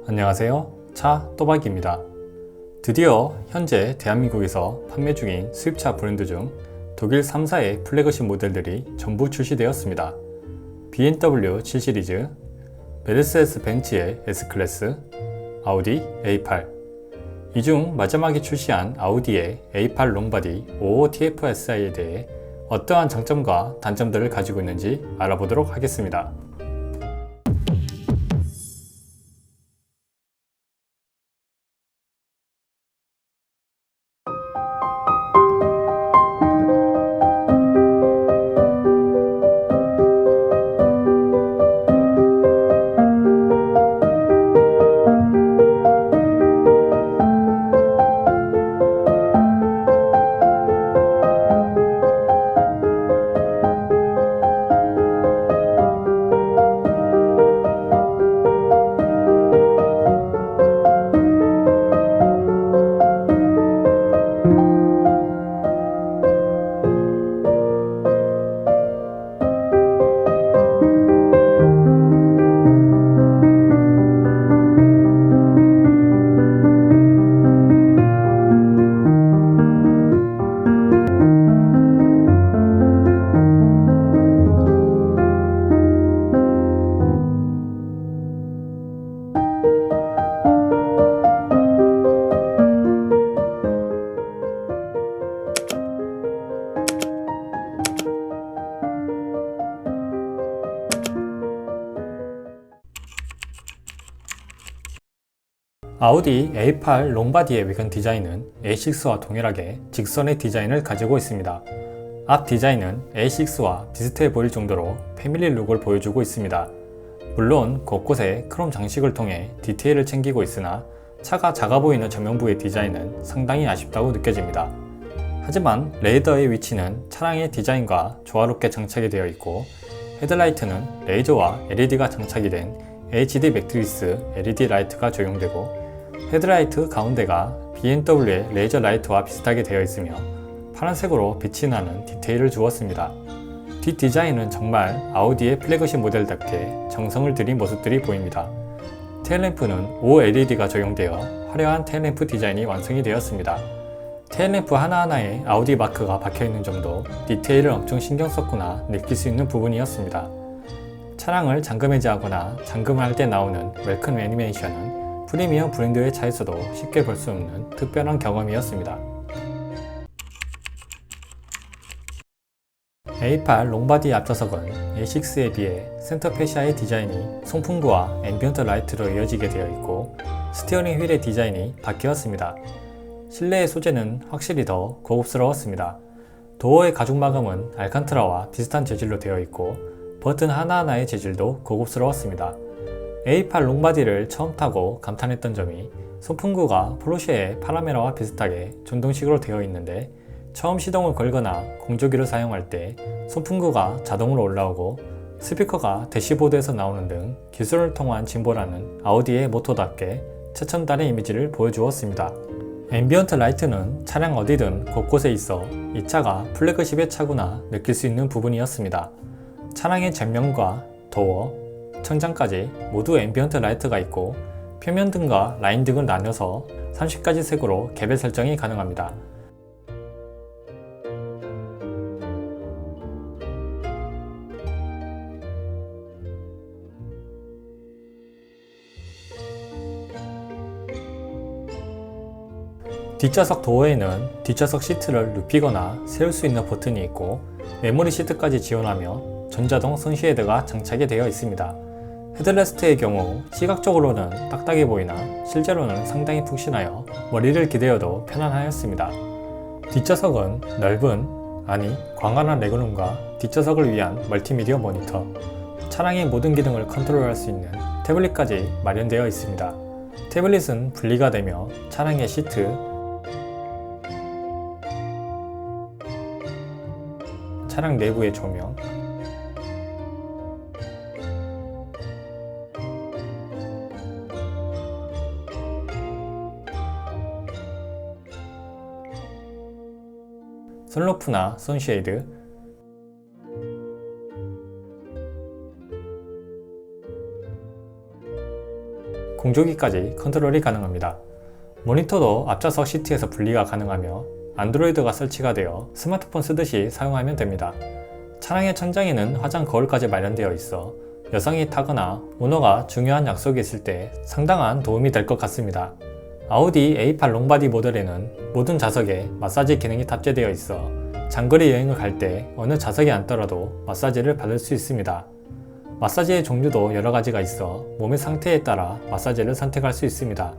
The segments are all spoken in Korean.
안녕하세요. 차 또박입니다. 드디어 현재 대한민국에서 판매 중인 수입차 브랜드 중 독일 3사의 플래그십 모델들이 전부 출시되었습니다. BMW 7 시리즈, 메르세데스 벤츠의 S클래스, 아우디 A8. 이 중 마지막에 출시한 아우디의 A8 롱바디 55 TFSI에 대해 어떠한 장점과 단점들을 가지고 있는지 알아보도록 하겠습니다. 아우디 A8 롱바디의 외관 디자인은 A6와 동일하게 직선의 디자인을 가지고 있습니다. 앞 디자인은 A6와 비슷해 보일 정도로 패밀리 룩을 보여주고 있습니다. 물론 곳곳에 크롬 장식을 통해 디테일을 챙기고 있으나 차가 작아 보이는 전면부의 디자인은 상당히 아쉽다고 느껴집니다. 하지만 레이더의 위치는 차량의 디자인과 조화롭게 장착이 되어 있고, 헤드라이트는 레이저와 LED가 장착이 된 HD 매트리스 LED 라이트가 적용되고, 헤드라이트 가운데가 BMW의 레이저 라이트와 비슷하게 되어 있으며 파란색으로 빛이 나는 디테일을 주었습니다. 뒷 디자인은 정말 아우디의 플래그십 모델답게 정성을 들인 모습들이 보입니다. 테일램프는 OLED가 적용되어 화려한 테일램프 디자인이 완성이 되었습니다. 테일램프 하나하나에 아우디 마크가 박혀있는 점도 디테일을 엄청 신경 썼구나 느낄 수 있는 부분이었습니다. 차량을 잠금 해제하거나 잠금할 때 나오는 웰컴 애니메이션은 프리미엄 브랜드의 차에서도 쉽게 볼 수 없는 특별한 경험이었습니다. A8 롱바디 앞좌석은 A6에 비해 센터 페시아의 디자인이 송풍구와 앰비언트 라이트로 이어지게 되어 있고, 스티어링 휠의 디자인이 바뀌었습니다. 실내의 소재는 확실히 더 고급스러웠습니다. 도어의 가죽 마감은 알칸트라와 비슷한 재질로 되어 있고, 버튼 하나하나의 재질도 고급스러웠습니다. A8 롱바디를 처음 타고 감탄했던 점이 송풍구가 포르쉐의 파라메라와 비슷하게 전동식으로 되어 있는데, 처음 시동을 걸거나 공조기를 사용할 때 송풍구가 자동으로 올라오고 스피커가 대시보드에서 나오는 등 기술을 통한 진보라는 아우디의 모토답게 최첨단의 이미지를 보여주었습니다. 앰비언트 라이트는 차량 어디든 곳곳에 있어 이 차가 플래그십의 차구나 느낄 수 있는 부분이었습니다. 차량의 전면과 도어, 천장까지 모두 앰비언트 라이트가 있고, 표면 등과 라인 등을 나눠서 30가지 색으로 개별 설정이 가능합니다. 뒷좌석 도어에는 뒷좌석 시트를 눕히거나 세울 수 있는 버튼이 있고, 메모리 시트까지 지원하며 전자동 선쉐이드가 장착이 되어 있습니다. 헤드레스트의 경우 시각적으로는 딱딱해 보이나 실제로는 상당히 푹신하여 머리를 기대어도 편안하였습니다. 뒷좌석은 넓은, 광활한 레그룸과 뒷좌석을 위한 멀티미디어 모니터, 차량의 모든 기능을 컨트롤할 수 있는 태블릿까지 마련되어 있습니다. 태블릿은 분리가 되며 차량의 시트, 차량 내부의 조명, 선루프나 선쉐이드, 공조기까지 컨트롤이 가능합니다. 모니터도 앞좌석 시트에서 분리가 가능하며 안드로이드가 설치가 되어 스마트폰 쓰듯이 사용하면 됩니다. 차량의 천장에는 화장 거울까지 마련되어 있어 여성이 타거나 오너가 중요한 약속이 있을 때 상당한 도움이 될 것 같습니다. 아우디 A8 롱바디 모델에는 모든 좌석에 마사지 기능이 탑재되어 있어 장거리 여행을 갈 때 어느 좌석에 앉더라도 마사지를 받을 수 있습니다. 마사지의 종류도 여러 가지가 있어 몸의 상태에 따라 마사지를 선택할 수 있습니다.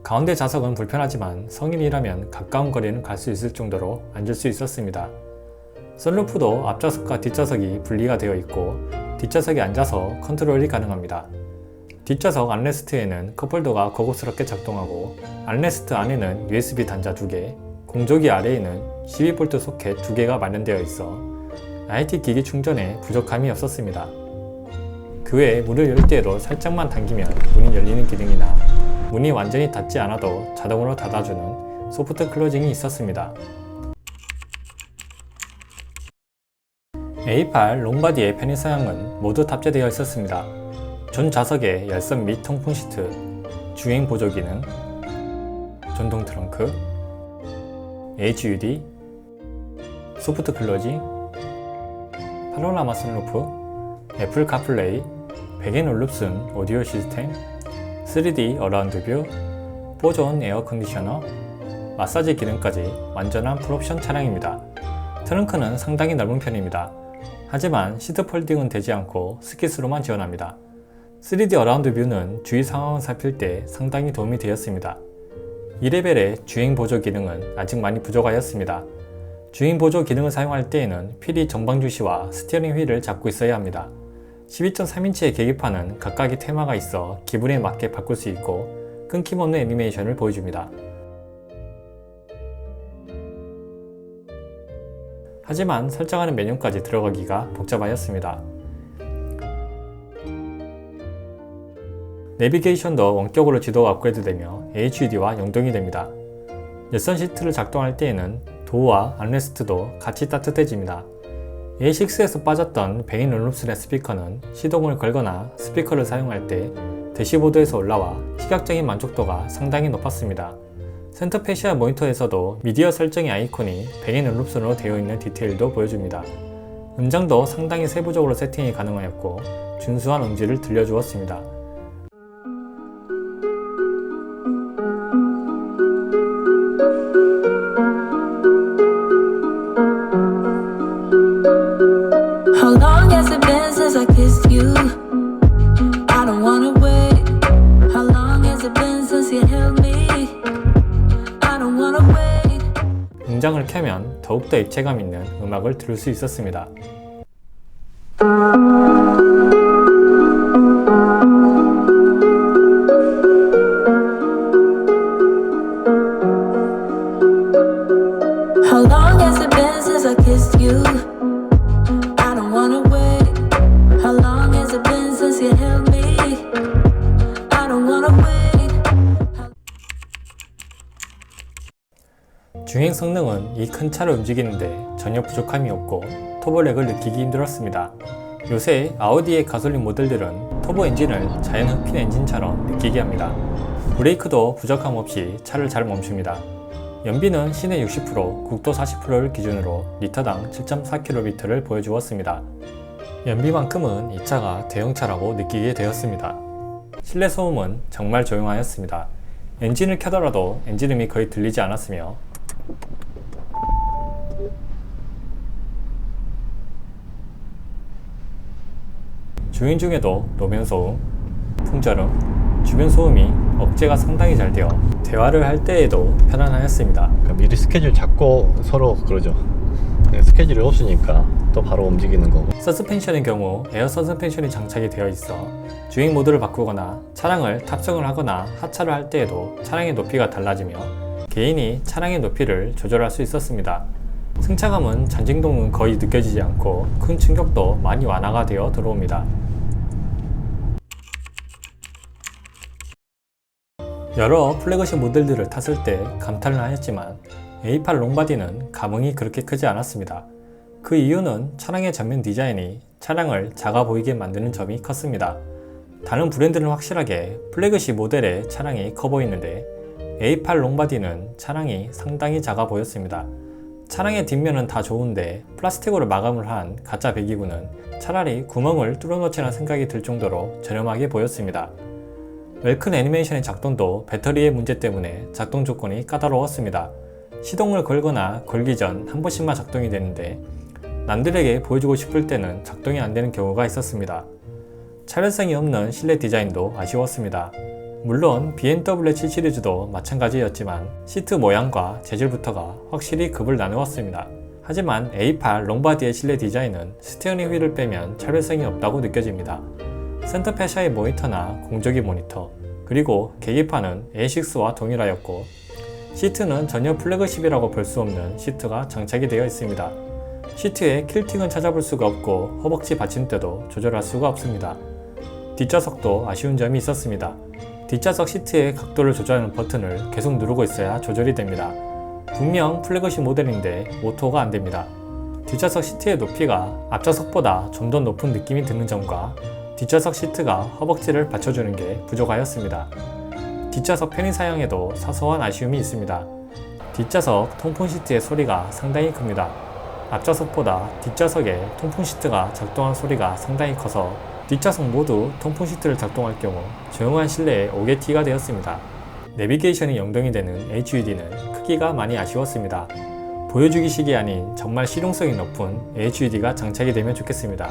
가운데 좌석은 불편하지만 성인이라면 가까운 거리는 갈 수 있을 정도로 앉을 수 있었습니다. 썬루프도 앞좌석과 뒷좌석이 분리가 되어 있고 뒷좌석에 앉아서 컨트롤이 가능합니다. 뒷좌석 암레스트에는 컵홀더가 고급스럽게 작동하고 암레스트 안에는 USB 단자 2개, 공조기 아래에는 12V 소켓 2개가 마련되어 있어 IT 기기 충전에 부족함이 없었습니다. 그 외에 문을 열 때에도 살짝만 당기면 문이 열리는 기능이나 문이 완전히 닫지 않아도 자동으로 닫아주는 소프트 클로징이 있었습니다. A8 롱바디의 편의사양은 모두 탑재되어 있었습니다. 전 좌석에 열선 및 통풍 시트, 주행 보조 기능, 전동 트렁크, HUD, 소프트 클로징, 파노라마 선루프, 애플 카플레이, 베개 놀룹슨 오디오 시스템, 3D 어라운드 뷰, 4존 에어 컨디셔너, 마사지 기능까지 완전한 풀옵션 차량입니다. 트렁크는 상당히 넓은 편입니다. 하지만 시트 폴딩은 되지 않고 스킷으로만 지원합니다. 3D 어라운드 뷰는 주위 상황을 살필 때 상당히 도움이 되었습니다. 2레벨의 주행 보조 기능은 아직 많이 부족하였습니다. 주행 보조 기능을 사용할 때에는 필히 전방 주시와 스티어링 휠을 잡고 있어야 합니다. 12.3인치의 계기판은 각각의 테마가 있어 기분에 맞게 바꿀 수 있고 끊김없는 애니메이션을 보여줍니다. 하지만 설정하는 메뉴까지 들어가기가 복잡하였습니다. 내비게이션도 원격으로 지도가 업그레이드되며 HUD와 연동이 됩니다. 열선 시트를 작동할 때에는 도어와 암레스트도 같이 따뜻해집니다. A6에서 빠졌던 베인 룰룹슨의 스피커는 시동을 걸거나 스피커를 사용할 때 대시보드에서 올라와 시각적인 만족도가 상당히 높았습니다. 센터 패시아 모니터에서도 미디어 설정의 아이콘이 베인 룰룹슨으로 되어 있는 디테일도 보여줍니다. 음장도 상당히 세부적으로 세팅이 가능하였고 준수한 음질을 들려주었습니다. How long has it been since I kissed you? I don't wanna wait. How long has it been since you held me? I don't wanna wait. 음장을 켜면 더욱더 입체감 있는 음악을 들을 수 있었습니다. How long has it been since I kissed you? I don't wanna wait. How long has it been since you held me? I don't wanna wait. 주행 성능은 이 큰 차를 움직이는데 전혀 부족함이 없고 터보렉을 느끼기 힘들었습니다. 요새 아우디의 가솔린 모델들은 터보 엔진을 자연 흡힌 엔진처럼 느끼게 합니다. 브레이크도 부족함 없이 차를 잘 멈춥니다. 연비는 시내 60%, 국도 40%를 기준으로 리터당 7.4km를 보여주었습니다. 연비만큼은 이 차가 대형차라고 느끼게 되었습니다. 실내 소음은 정말 조용하였습니다. 엔진을 켜더라도 엔진음이 거의 들리지 않았으며 주행 중에도 노면 소음, 풍절음, 주변 소음이 억제가 상당히 잘 되어 대화를 할 때에도 편안하였습니다. 그러니까 미리 스케줄 잡고 서로 그러죠. 스케줄이 없으니까 또 바로 움직이는 거고. 서스펜션의 경우 에어 서스펜션이 장착이 되어 있어 주행 모드를 바꾸거나 차량을 탑승을 하거나 하차를 할 때에도 차량의 높이가 달라지며 개인이 차량의 높이를 조절할 수 있었습니다. 승차감은 잔진동은 거의 느껴지지 않고 큰 충격도 많이 완화가 되어 들어옵니다. 여러 플래그십 모델들을 탔을 때 감탄을 하였지만 A8 롱바디는 감흥이 그렇게 크지 않았습니다. 그 이유는 차량의 전면 디자인이 차량을 작아 보이게 만드는 점이 컸습니다. 다른 브랜드는 확실하게 플래그십 모델의 차량이 커 보이는데 A8 롱바디는 차량이 상당히 작아 보였습니다. 차량의 뒷면은 다 좋은데 플라스틱으로 마감을 한 가짜 배기구는 차라리 구멍을 뚫어놓지라는 생각이 들 정도로 저렴하게 보였습니다. 웰큰 애니메이션의 작동도 배터리의 문제 때문에 작동 조건이 까다로웠습니다. 시동을 걸거나 걸기 전 한 번씩만 작동이 되는데 남들에게 보여주고 싶을 때는 작동이 안 되는 경우가 있었습니다. 차별성이 없는 실내 디자인도 아쉬웠습니다. 물론 BMW 7 시리즈도 마찬가지였지만 시트 모양과 재질부터가 확실히 급을 나누었습니다. 하지만 A8 롱바디의 실내 디자인은 스티어링 휠을 빼면 차별성이 없다고 느껴집니다. 센터페시아의 모니터나 공조기 모니터, 그리고 계기판은 A6와 동일하였고 시트는 전혀 플래그십이라고 볼 수 없는 시트가 장착이 되어 있습니다. 시트에 킬팅은 찾아볼 수가 없고 허벅지 받침대도 조절할 수가 없습니다. 뒷좌석도 아쉬운 점이 있었습니다. 뒷좌석 시트의 각도를 조절하는 버튼을 계속 누르고 있어야 조절이 됩니다. 분명 플래그십 모델인데 오토가 안됩니다. 뒷좌석 시트의 높이가 앞좌석보다 좀 더 높은 느낌이 드는 점과 뒷좌석 시트가 허벅지를 받쳐주는 게 부족하였습니다. 뒷좌석 편의 사양에도 사소한 아쉬움이 있습니다. 뒷좌석 통풍 시트의 소리가 상당히 큽니다. 앞좌석보다 뒷좌석에 통풍 시트가 작동한 소리가 상당히 커서 뒷좌석 모두 통풍 시트를 작동할 경우 조용한 실내에 오게 티가 되었습니다. 내비게이션이 연동이 되는 HUD는 크기가 많이 아쉬웠습니다. 보여주기식이 아닌 정말 실용성이 높은 HUD가 장착이 되면 좋겠습니다.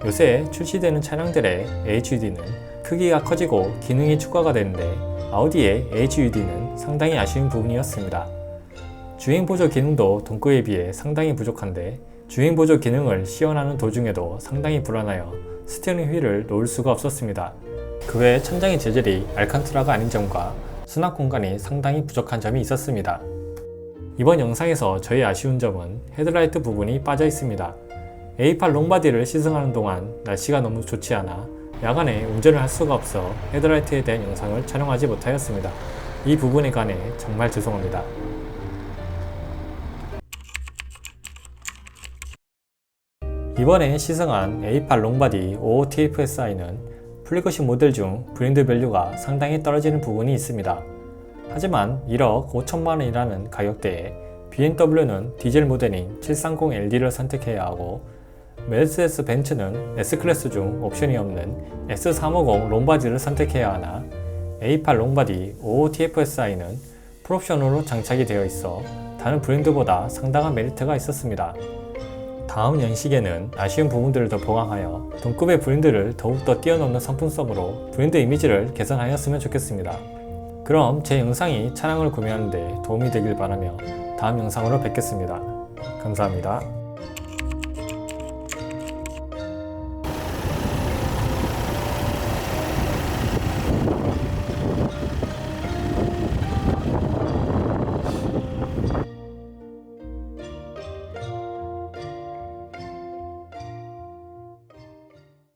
요새 출시되는 차량들의 HUD는 크기가 커지고 기능이 추가가 되는데 아우디의 HUD는 상당히 아쉬운 부분이었습니다. 주행보조 기능도 동급에 비해 상당히 부족한데 주행보조 기능을 시연하는 도중에도 상당히 불안하여 스티어링 휠을 놓을 수가 없었습니다. 그 외 천장의 재질이 알칸트라가 아닌 점과 수납 공간이 상당히 부족한 점이 있었습니다. 이번 영상에서 저의 아쉬운 점은 헤드라이트 부분이 빠져 있습니다. A8 롱바디를 시승하는 동안 날씨가 너무 좋지 않아 야간에 운전을 할 수가 없어 헤드라이트에 대한 영상을 촬영하지 못하였습니다. 이 부분에 관해 정말 죄송합니다. 이번에 시승한 A8 롱바디 55TFSI는 플래그십 모델 중 브랜드 밸류가 상당히 떨어지는 부분이 있습니다. 하지만 1억 5천만원이라는 가격대에 BMW는 디젤 모델인 730LD를 선택해야 하고 메르세데스 벤츠는 S클래스 중 옵션이 없는 S350 롱바디를 선택해야 하나 A8 롱바디 55TFSI는 풀옵션으로 장착이 되어 있어 다른 브랜드보다 상당한 메리트가 있었습니다. 다음 연식에는 아쉬운 부분들을 더 보강하여 동급의 브랜드를 더욱더 뛰어넘는 상품성으로 브랜드 이미지를 개선하였으면 좋겠습니다. 그럼 제 영상이 차량을 구매하는 데 도움이 되길 바라며 다음 영상으로 뵙겠습니다. 감사합니다.